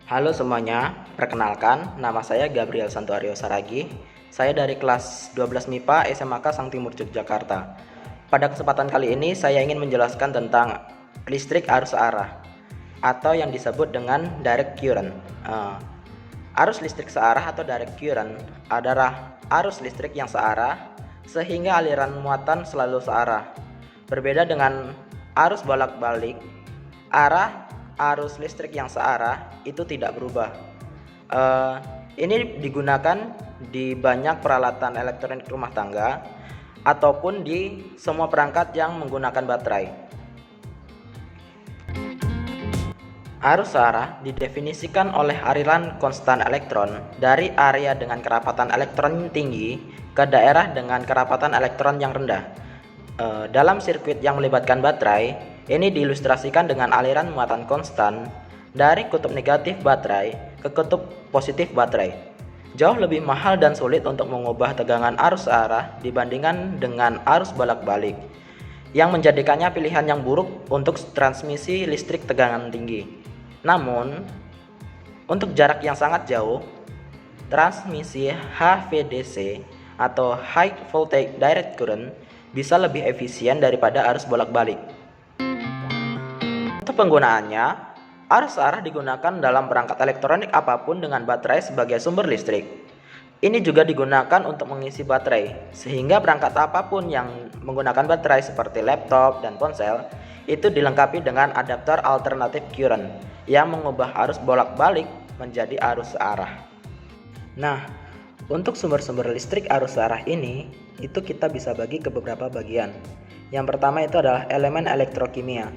Halo semuanya, perkenalkan nama saya Gabriel Santo Aryo Saragi. Saya dari kelas 12 MIPA SMAK Sang Timur Yogyakarta. Pada kesempatan kali ini saya ingin menjelaskan tentang listrik arus searah atau yang disebut dengan direct current. Arus listrik searah atau direct current adalah arus listrik yang searah sehingga aliran muatan selalu searah. Berbeda dengan arus bolak-balik, arah arus listrik yang searah itu tidak berubah. Ini digunakan di banyak peralatan elektronik rumah tangga ataupun di semua perangkat yang menggunakan baterai. Arus searah didefinisikan oleh aliran konstan elektron dari area dengan kerapatan elektron tinggi ke daerah dengan kerapatan elektron yang rendah. Dalam sirkuit yang melibatkan baterai, ini diilustrasikan dengan aliran muatan konstan dari kutub negatif baterai ke kutub positif baterai. Jauh lebih mahal dan sulit untuk mengubah tegangan arus searah dibandingkan dengan arus bolak-balik, yang menjadikannya pilihan yang buruk untuk transmisi listrik tegangan tinggi. Namun, untuk jarak yang sangat jauh, transmisi HVDC atau High Voltage Direct Current bisa lebih efisien daripada arus bolak-balik. Untuk penggunaannya, arus searah digunakan dalam perangkat elektronik apapun dengan baterai sebagai sumber listrik. Ini juga digunakan untuk mengisi baterai, sehingga perangkat apapun yang menggunakan baterai seperti laptop dan ponsel itu dilengkapi dengan adaptor alternatif current yang mengubah arus bolak-balik menjadi arus searah. Nah, untuk sumber-sumber listrik arus searah ini, itu kita bisa bagi ke beberapa bagian. Yang pertama itu adalah elemen elektrokimia.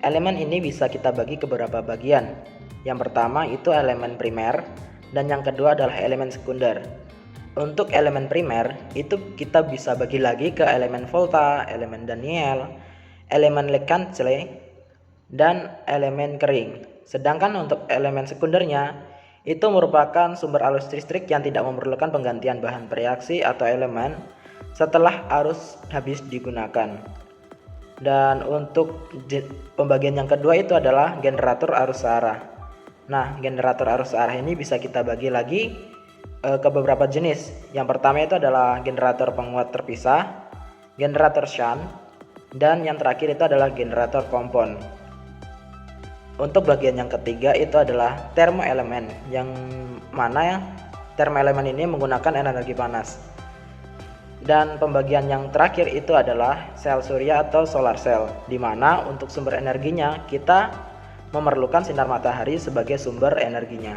Elemen ini bisa kita bagi ke beberapa bagian. Yang pertama itu elemen primer, dan yang kedua adalah elemen sekunder. Untuk elemen primer, itu kita bisa bagi lagi ke elemen volta, elemen Daniell, elemen Leclanché, dan elemen kering. Sedangkan untuk elemen sekundernya, itu merupakan sumber arus listrik yang tidak memerlukan penggantian bahan bereaksi atau elemen setelah arus habis digunakan. Dan untuk pembagian yang kedua itu adalah generator arus searah. Nah, generator arus searah ini bisa kita bagi lagi ke beberapa jenis. Yang pertama itu adalah generator penguat terpisah, generator shunt, dan yang terakhir itu adalah generator kompon. Untuk bagian yang ketiga itu adalah termoelemen, yang mana termoelemen ini menggunakan energi panas. Dan pembagian yang terakhir itu adalah sel surya atau solar cell, di mana untuk sumber energinya kita memerlukan sinar matahari sebagai sumber energinya.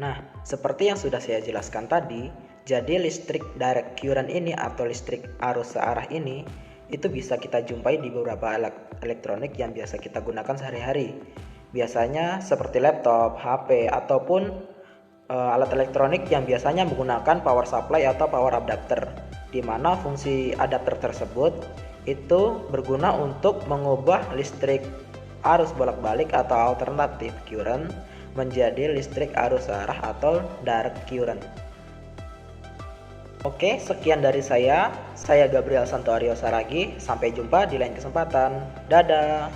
Nah, seperti yang sudah saya jelaskan tadi, jadi listrik direct current ini atau listrik arus searah ini itu bisa kita jumpai di beberapa elektronik yang biasa kita gunakan sehari-hari. Biasanya seperti laptop, HP, ataupun alat elektronik yang biasanya menggunakan power supply atau power adapter, di mana fungsi adapter tersebut itu berguna untuk mengubah listrik arus bolak-balik atau alternatif current menjadi listrik arus searah atau direct current. Oke, sekian dari saya Gabriel Santo Aryo Saragi. Sampai jumpa di lain kesempatan. Dadah.